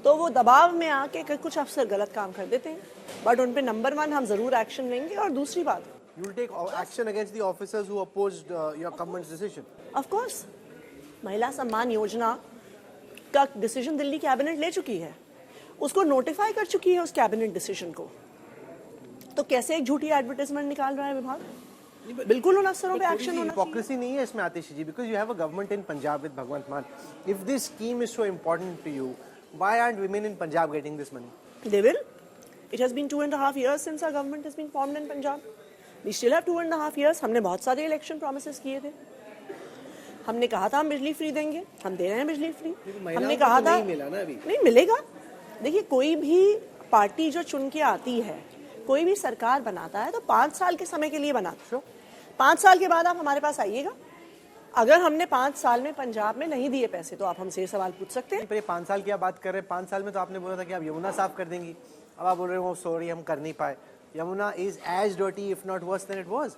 तो वो दबाव में आके कुछ अफसर गलत काम कर देते हैं। बट उन पे नंबर 1 हम जरूर एक्शन लेंगे। और दूसरी बात, You will take action against the officers who opposed your government's decision. Of course महिला सम्मान योजना का डिसीजन दिल्ली कैबिनेट ले चुकी है, उसको नोटिफाई कर चुकी है उस कैबिनेट डिसीजन को। तो कैसे एक झूठी एडवर्टाइजमेंट निकाल रहा है विभाग? बिल्कुल उन अफसरों पे एक्शन होना चाहिए। हिपोक्रेसी नहीं है इसमें आतिशी जी, because you have a government in Punjab with Bhagwant Mann. If this scheme is so important to you, why aren't women in Punjab getting this money? They will. It has been 2.5 years since our government has been formed in Punjab. We still have 2.5 years. हमने बहुत सारे election promises किए थे। हमने कहा था हम बिजली फ्री देंगे, हम दे रहे हैं बिजली फ्री। हमने कहा था नहीं मिला ना अभी। नहीं मिलेगा। देखिए, कोई भी पार्टी जो चुन के आती है, कोई भी सरकार बनाता है तो 5 साल के समय के लिए बनाता है। 5 साल के बाद आप हमारे पास आइएगा। अगर हमने 5 साल में पंजाब में नहीं दिए पैसे तो आप हमसे ये सवाल पूछ सकते हैं। पर ये 5 साल की आप बात कर रहे हैं, 5 साल में तो आपने बोला था कि आप यमुना साफ कर देंगी, अब आप बोल रहे हो सॉरी हम कर नहीं पाए। Yamuna is as dirty if not worse than it was.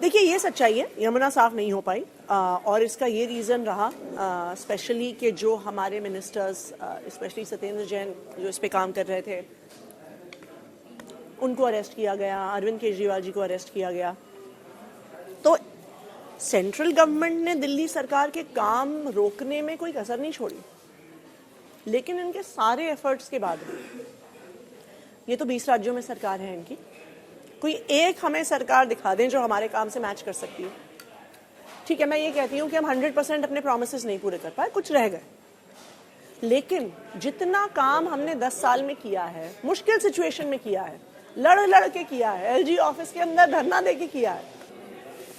देखिए, ये सच्चाई है, यमुना साफ नहीं हो पाई और इसका ये रीज़न रहा स्पेशली कि जो हमारे मिनिस्टर्स, स्पेशली सत्येंद्र जैन जो इस पे काम कर रहे थे, उनको अरेस्ट किया गया, अरविंद केजरीवाल जी को अरेस्ट किया गया। तो सेंट्रल गवर्नमेंट ने दिल्ली सरकार के काम रोकने में कोई कसर नहीं छोड़ी, लेकिन इनके सारे एफर्ट्स के बाद ये तो 20 राज्यों में सरकार है इनकी। कोई एक हमें सरकार दिखा दें जो हमारे काम से मैच कर सकती हो। ठीक है, मैं ये कहती हूँ कि हम 100% अपने प्रॉमिसेस नहीं पूरे कर पाए, कुछ रह गए, लेकिन जितना काम हमने 10 साल में किया है, मुश्किल सिचुएशन में किया है, लड़ के किया है, एलजी ऑफिस के अंदर धरना दे के किया है,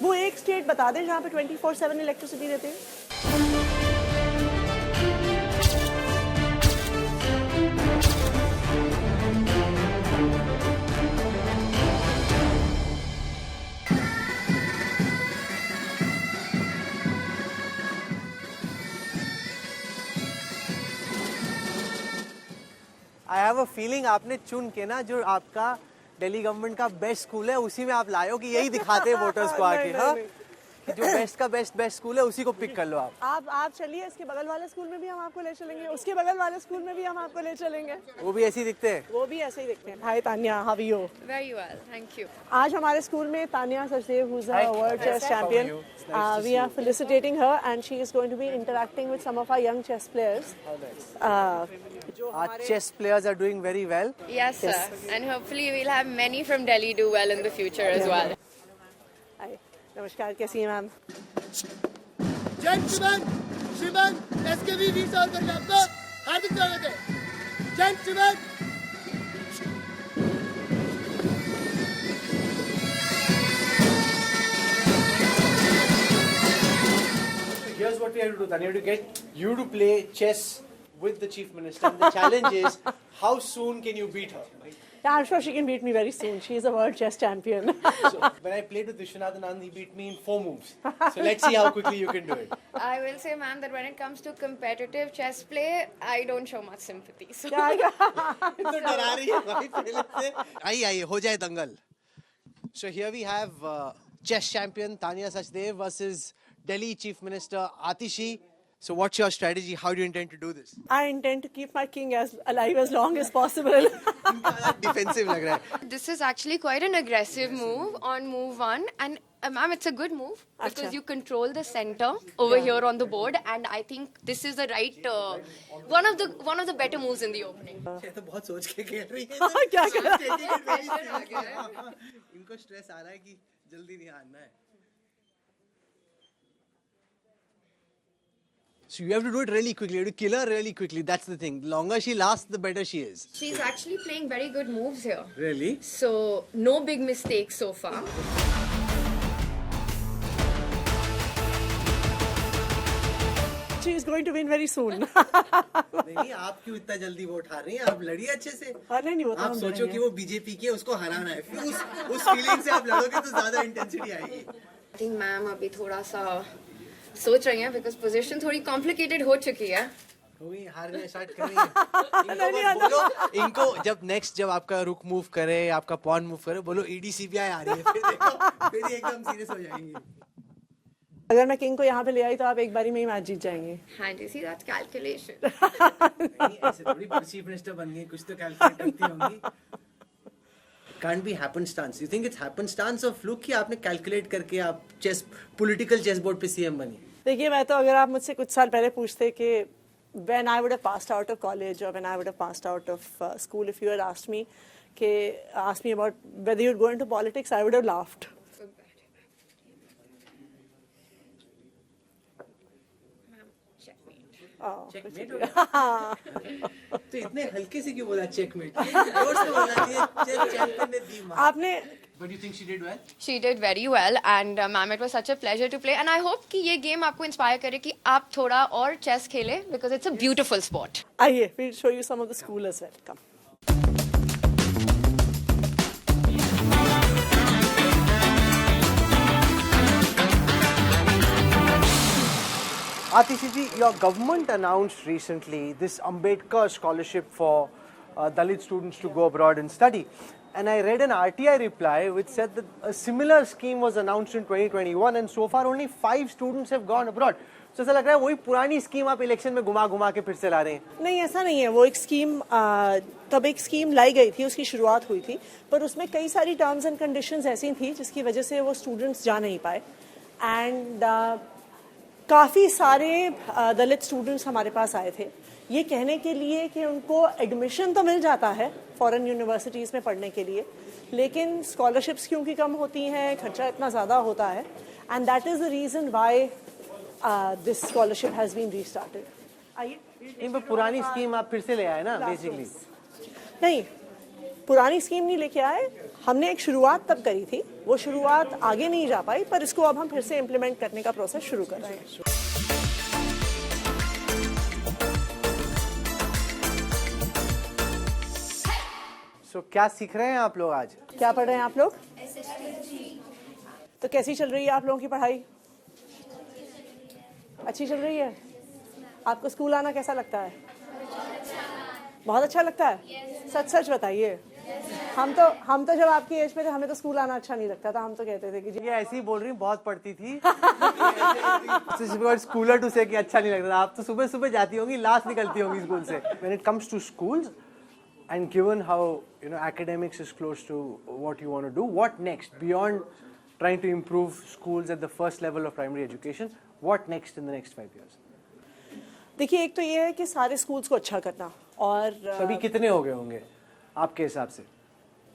वो एक स्टेट बता दें जहां पे 24/7 इलेक्ट्रिसिटी देते हैं। आई हैव अ फीलिंग आपने चुन के ना जो आपका दिल्ली गवर्नमेंट का बेस्ट स्कूल है उसी में आप लाए हो कि यही दिखाते हैं वोटर्स को आके। हाँ, कि जो बेस्ट का बेस्ट स्कूल है उसी को पिक कर लो आप। आप चलिए, इसके बगल वाले स्कूल में भी हम आपको ले चलेंगे, उसके बगल वाले स्कूल में भी हम आपको ले चलेंगे। वो भी ऐसे ही दिखते हैं। वो भी ऐसे ही दिखते हैं। Hi Tania, how are you? Very well, thank you. आज हमारे स्कूल में Tania Sachdev, who's a world chess champion, we are felicitating her and she is going to be interacting with some of our young chess players. Our chess players are doing very well. Yes, sir. And hopefully we'll have many from Delhi do well in the future as well. Hi, नमस्कार, कैसी हैं ma'am? जय श्रीमान SKV Veer Savarkar का आपका हार्दिक स्वागत है। जय श्रीमान। Here's what we have to do, Tanya. We have to get you to play chess with the chief minister. And the challenge is, how soon can you beat her? Yeah, I'm sure she can beat me very soon. She is a world chess champion. So when I played with Vishwanath Anand, he beat me in 4 moves. So let's see how quickly you can do it. I will say, ma'am, that when it comes to competitive chess play, I don't show much sympathy. So तो डरा रही है भाई पहले से। आइए हो जाए दंगल। So here we have chess champion Tanya Sachdev versus Delhi Chief Minister Atishi. So what's your strategy? How do you intend to do this? I intend to keep my king as alive as long as possible. Defensive लग रहा है। this is actually quite an aggressive move on move 1, and ma'am, it's a good move because you control the center over here on the board, and I think this is the right one of the better moves in the opening. ये तो बहुत सोच के खेल रही है। क्या कर रहा इनको स्ट्रेस आ रहा है कि जल्दी नहीं हारना है। So you have to do it really quickly. You have to kill her really quickly. That's the thing. The longer she lasts, the better she is. She's actually playing very good moves here. Really? So no big mistakes so far. She is going to win very soon. नहीं, आप क्यों इतना जल्दी vote हार रही हैं? आप लड़िए अच्छे से। नहीं, वो तो आप हम सोचो लड़ेंगे। कि वो बीजेपी की है, उसको हराना है। फिर उस फीलिंग से आप लड़ोगे तो ज्यादा इंटेंसिटी आएगी। I think मैम अभी थोड़ा सा सोच रही हैं because पोजीशन थोड़ी कॉम्प्लिकेटेड हो चुकी है। वही हारने स्टार्ट कर रही है। बोलो इनको जब आपका रुक मूव करे, आपका पॉन मूव करे, बोलो ईडी सीबीआई आ रही है। फिर देखो, फिर ये एकदम सीरियस हो जाएंगे। अगर मैं किंग को यहाँ पे ले आई तो आप एक बारी में ही मैच जीत जाएंगे। हाँ जी, see that's calculation. नहीं, ऐसे थोड़ी चीफ मिनिस्टर बन गई, कुछ तो कैलकुलेट करती होंगी। Can't be happenstance. You think it's happenstance or fluke कि आपने कैलकुलेट करके आप पॉलिटिकल चेस बोर्ड पे सीएम बनी? देखिए, मैं तो अगर आप मुझसे कुछ साल पहले पूछते कि when I would have passed out of college or when I would have passed out of school, if you had asked me about whether you'd go into politics, I would have laughed. Checkmate हो गया। तो इतने हल्के से क्यों बोला checkmate? जोर से बोलना चाहिए, चेस चैंपियन ने दी मार। आपने But you think she did well? She did very well and ma'am, it was such a pleasure to play and I hope कि ये गेम आपको इंस्पायर करे कि आप थोड़ा और चेस खेलें because it's a beautiful sport. आइए, we'll show you some of the school as well. Come. Atishi ji, your government announced recently this Ambedkar scholarship for Dalit students to go abroad and study. And I read an RTI reply which said that a similar scheme was announced in 2021 and so far only 5 students have gone abroad. So ऐसा लग रहा है वही पुरानी scheme आप election में घुमा के फिर से ला रहे हैं। नहीं, ऐसा नहीं है। वो एक स्कीम तब एक स्कीम लाई गई थी, उसकी शुरुआत हुई थी, पर उसमें कई सारी टर्म्स एंड कंडीशंस ऐसी थी जिसकी वजह से वो स्टूडेंट्स जा नहीं पाए। एंड काफ़ी सारे दलित स्टूडेंट्स हमारे पास आए थे ये कहने के लिए कि उनको एडमिशन तो मिल जाता है फॉरेन यूनिवर्सिटीज़ में पढ़ने के लिए, लेकिन स्कॉलरशिप्स क्योंकि कम होती हैं, खर्चा इतना ज़्यादा होता है, and that is the reason why this scholarship has been restarted. आइए, इन पर पुरानी स्कीम आप फिर से ले आए ना बेसिकली? नहीं, पुरानी स्कीम नहीं लेके आए, हमने एक शुरुआत तब करी थी, वो शुरुआत आगे नहीं जा पाई, पर इसको अब हम फिर से इम्प्लीमेंट करने का प्रोसेस शुरू कर रहे हैं। क्या सीख रहे हैं आप लोग आज? क्या पढ़ रहे हैं आप लोग? तो कैसी चल रही है आप लोगों की पढ़ाई? अच्छी चल रही है? आपको स्कूल आना कैसा लगता है? बहुत अच्छा लगता है? सच सच बताइए। हम तो जब आपकी एज पे थे हमें तो स्कूल आना अच्छा नहीं लगता था, हम तो कहते थे कि ये ऐसे ही बोल रही बहुत पढ़ती थी स्कूलर टू से कि अच्छा नहीं लगता था। आप तो सुबह सुबह जाती होंगी, लास्ट निकलती होंगी स्कूल से। When it comes to schools and given how academics is close to what you want to do, what next beyond trying to improve schools at the first level of primary education? What next in the next 5 years? देखिए, एक तो ये है कि सारे schools को अच्छा करना, और अभी कितने हो गए होंगे आपके हिसाब से?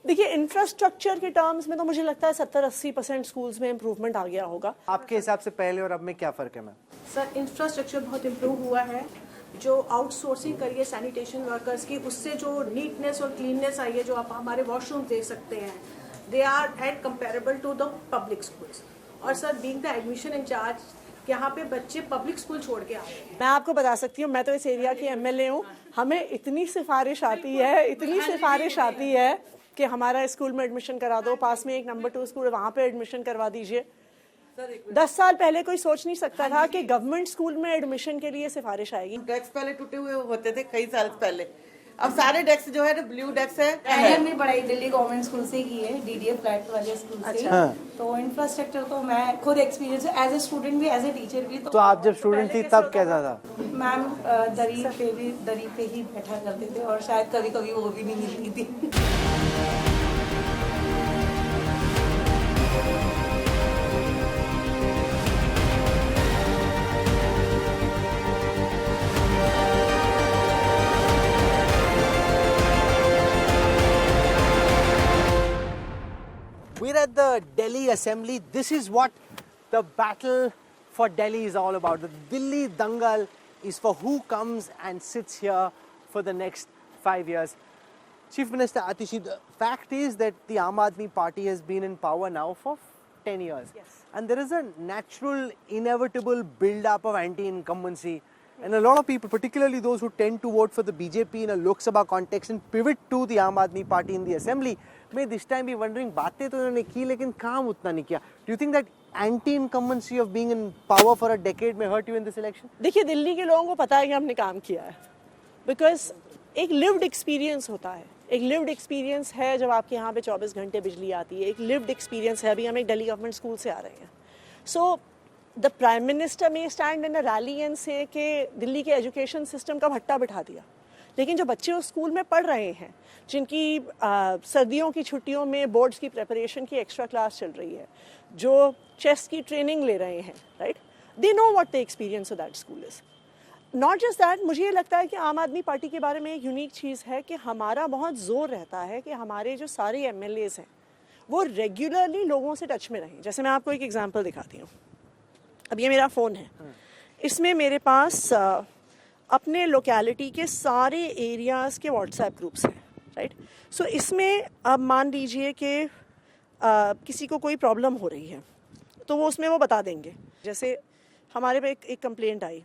देखिए, इंफ्रास्ट्रक्चर के टर्म्स में तो मुझे लगता है 70-80% स्कूल्स में इम्प्रूवमेंट आ गया होगा। आपके हिसाब से पहले और अब में क्या फर्क है मैम? सर, इंफ्रास्ट्रक्चर बहुत इम्प्रूव हुआ है। जो आउटसोर्सिंग करिए सैनिटेशन वर्कर्स की, उससे जो नीटनेस और क्लीननेस आई है, जो आप हमारे वॉशरूम देख सकते हैं, they are at comparable to the public schools. और sir, being the admission incharge, यहाँ पे बच्चे पब्लिक स्कूल छोड़ के आए हैं। मैं आपको बता सकती हूँ, मैं तो इस एरिया की एमएलए हूँ, हमें इतनी सिफारिश आती है कि हमारा स्कूल में एडमिशन करा दो, पास में एक नंबर 2 स्कूल, वहाँ पे एडमिशन करवा दीजिए। 10 साल पहले कोई सोच नहीं सकता था कि गवर्नमेंट स्कूल में एडमिशन के लिए सिफारिश आएगी। डेस्क पहले टूटे हुए होते थे कई साल पहले, अब सारे डेस्क जो है ब्लू डेस्क है। मैंने पढ़ाई दिल्ली गवर्नमेंट स्कूल से की है, डीडीएफ फ्लैट वाले स्कूल से। तो इंफ्रास्ट्रक्चर तो मैं खुद एक्सपीरियंस एज ए स्टूडेंट भी, एज ए टीचर भी। तो आप जब स्टूडेंट थी तब कैसा था? मैम दरी पे ही बैठा करते थे, और शायद कभी कभी वो भी नहीं मिलती थी। We're at the Delhi Assembly. This is what the battle for Delhi is all about. The Delhi Dangal is for who comes and sits here for the next 5 years. Chief Minister Atishi, the fact is that the Aam Aadmi Party has been in power now for 10 years. Yes. And there is a natural, inevitable build-up of anti-incumbency. And a lot of people, particularly those who tend to vote for the BJP in a Lok Sabha context and pivot to the Aam Aadmi Party in the Assembly, may this time be wondering, बातें तो इन्होंने की लेकिन काम उतना नहीं किया. Do you think that anti-incumbency of being in power for a decade may hurt you in this election? देखिए, दिल्ली के लोगों को पता है कि हमने काम किया है, बिकॉज एक लिव्ड एक्सपीरियंस होता है। एक लिव्ड एक्सपीरियंस है जब आपके यहाँ पे 24 घंटे बिजली आती है। एक लिव्ड एक्सपीरियंस है, अभी हम एक दिल्ली गवर्नमेंट स्कूल से आ रहे हैं। सो द प्राइम मिनिस्टर में stand in a rally and से कि दिल्ली के एजुकेशन सिस्टम का भट्टा बिठा दिया, लेकिन जो बच्चे उस स्कूल में पढ़ रहे हैं, जिनकी सर्दियों की छुट्टियों में बोर्ड्स की प्रिपरेशन की एक्स्ट्रा क्लास चल रही है, जो चेस की ट्रेनिंग ले रहे हैं, right, they know what the experience of that school is. Not just that, मुझे ये लगता है कि आम आदमी पार्टी के बारे में एक यूनिक चीज़ है कि हमारा बहुत जोर रहता है कि हमारे जो सारे एमएलएज हैं वो रेगुलरली लोगों से टच में रहें। जैसे मैं आपको एक एग्जांपल दिखाती हूँ। अब ये मेरा फ़ोन है, इसमें मेरे पास अपने लोकेलिटी के सारे एरियाज़ के व्हाट्सएप ग्रुप्स हैं, राइट। सो इसमें अब मान लीजिए कि किसी को कोई प्रॉब्लम हो रही है तो वो उसमें वो बता देंगे। जैसे हमारे पे एक कंप्लेंट आई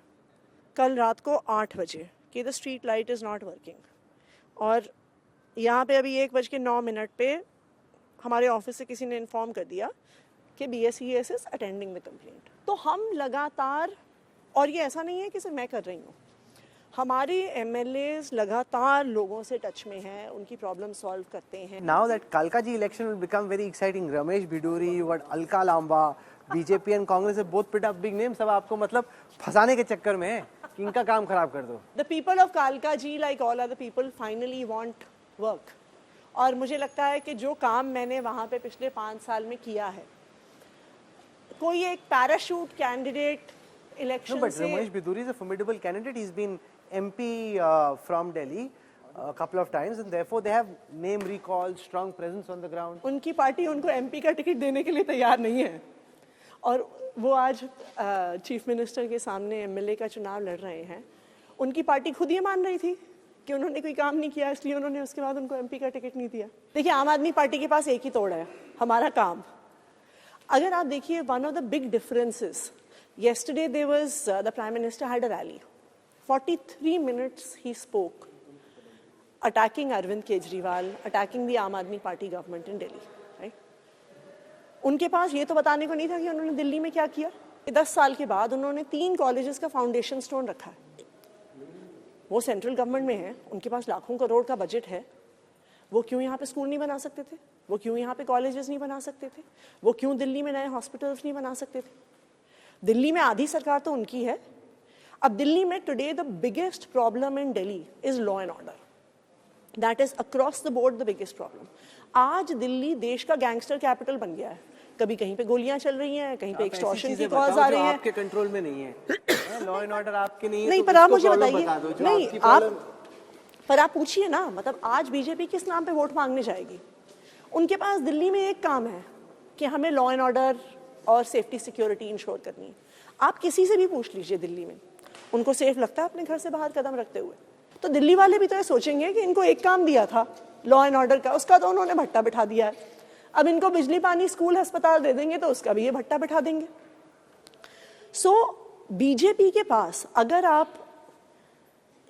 कल रात को 8 बजे कि the street light is not working, और यहाँ पे अभी 1:09 पे हमारे ऑफिस से किसी ने इन्फॉर्म कर दिया कि BSES is attending the complaint. तो हम लगातार, और ये ऐसा नहीं है कि सिर्फ मैं कर रही हूँ, हमारे MLAs लगातार लोगों से टच में हैं, उनकी प्रॉब्लम सॉल्व करते हैं। Now that Kalkaji election will become very exciting. Ramesh Biduri, you got Alka Lamba, BJP and Congress have both put up big names. सब आपको मतलब फंसाने के चक्कर में है कि इनका काम खराब कर दो। The people of Kalkaji, like all other people, finally want work. और मुझे लगता है कि जो काम मैंने वहाँ पे पिछले 5 साल में किया है, कोई एक parachute candidate election No, but से Ramesh Biduri is a formidable candidate. He's been MP from Delhi a couple of times, and therefore they have name recall, strong presence on the ground. उनकी party उनको MP का ticket देने के लिए तैयार नहीं है और वो आज चीफ मिनिस्टर के सामने एमएलए का चुनाव लड़ रहे हैं। उनकी पार्टी खुद ये मान रही थी कि उन्होंने कोई काम नहीं किया, इसलिए उन्होंने उसके बाद उनको एमपी का टिकट नहीं दिया। देखिए, आम आदमी पार्टी के पास एक ही तोड़ है, हमारा काम। अगर आप देखिए, one of the big differences, yesterday there was the prime minister had a rally, 43 minutes he spoke attacking Arvind Kejriwal, attacking the Aam Aadmi Party government in Delhi, right? उनके पास ये तो बताने को नहीं था कि उन्होंने दिल्ली में क्या किया। 10 साल के बाद उन्होंने 3 कॉलेजेस का फाउंडेशन स्टोन रखा है। वो सेंट्रल गवर्नमेंट में है, उनके पास लाखों करोड़ का बजट है, वो क्यों यहाँ पे स्कूल नहीं बना सकते थे? वो क्यों यहाँ पे कॉलेजेस नहीं बना सकते थे? वो क्यों दिल्ली में नए हॉस्पिटल्स नहीं बना सकते थे? दिल्ली में आधी सरकार तो उनकी है। अब दिल्ली में today the biggest problem in Delhi is law and order, that is across the board the biggest problem. आज दिल्ली देश का गैंगस्टर कैपिटल बन गया है। कभी कहीं पे गोलियां चल रही हैं, कहीं पे एक्सटॉर्शन की कॉल्स आ रही हैं। आपके कंट्रोल में नहीं है, लॉ एंड ऑर्डर आपके नहीं है। नहीं, तो पर आप किसको मुझे problem बताइए, बता दो, जो नहीं आपकी आप, problem- पर आप पूछिए ना, मतलब आज बीजेपी किस नाम पे वोट मांगने जाएगी? उनके पास दिल्ली में एक काम है कि हमें लॉ एंड ऑर्डर और सेफ्टी सिक्योरिटी इंश्योर करनी है। आप किसी से भी पूछ लीजिए दिल्ली में, उनको सेफ लगता है अपने घर से बाहर कदम रखते हुए? तो दिल्ली वाले भी तो ये सोचेंगे कि इनको एक काम दिया था लॉ एंड ऑर्डर का, उसका तो उन्होंने भट्टा बिठा दिया है। अब इनको बिजली पानी स्कूल अस्पताल दे देंगे तो उसका भी ये भट्टा बिठा देंगे। सो बीजेपी के पास, अगर आप,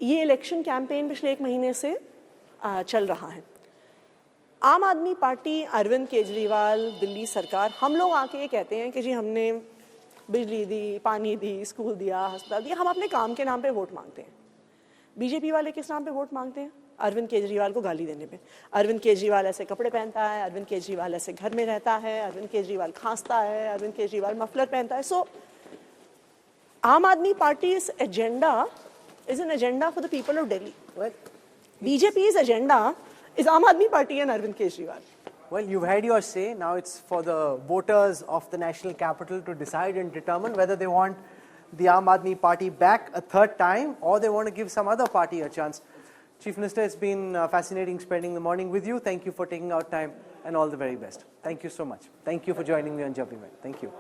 ये इलेक्शन कैंपेन पिछले 1 महीने से चल रहा है, आम आदमी पार्टी, अरविंद केजरीवाल, दिल्ली सरकार, हम लोग आके ये कहते हैं कि जी हमने बिजली दी, पानी दी, स्कूल दिया, अस्पताल दिया, हम अपने काम के नाम पे वोट मांगते हैं। बीजेपी वाले किस नाम पे वोट मांगते हैं? अरविंद केजरीवाल को गाली देने पे। अरविंद केजरीवाल ऐसे कपड़े पहनता है, अरविंद केजरीवाल ऐसे घर में रहता है, अरविंद केजरीवाल खांसता है, अरविंद केजरीवाल मफलर पहनता है। सो आम आदमी party is agenda is an agenda for the people of Delhi. Well, BJP's agenda is Aam Aadmi Party and Arvind Kejriwal. Well, you've had your say. Now it's for the voters of the national capital to decide and determine whether they want the Aam Aadmi Party back a third time or they want to give some other party a chance. Chief Minister, it's been fascinating spending the morning with you. Thank you for taking out time and all the very best. Thank you so much. Thank you for joining me on Jab We Met. Thank you.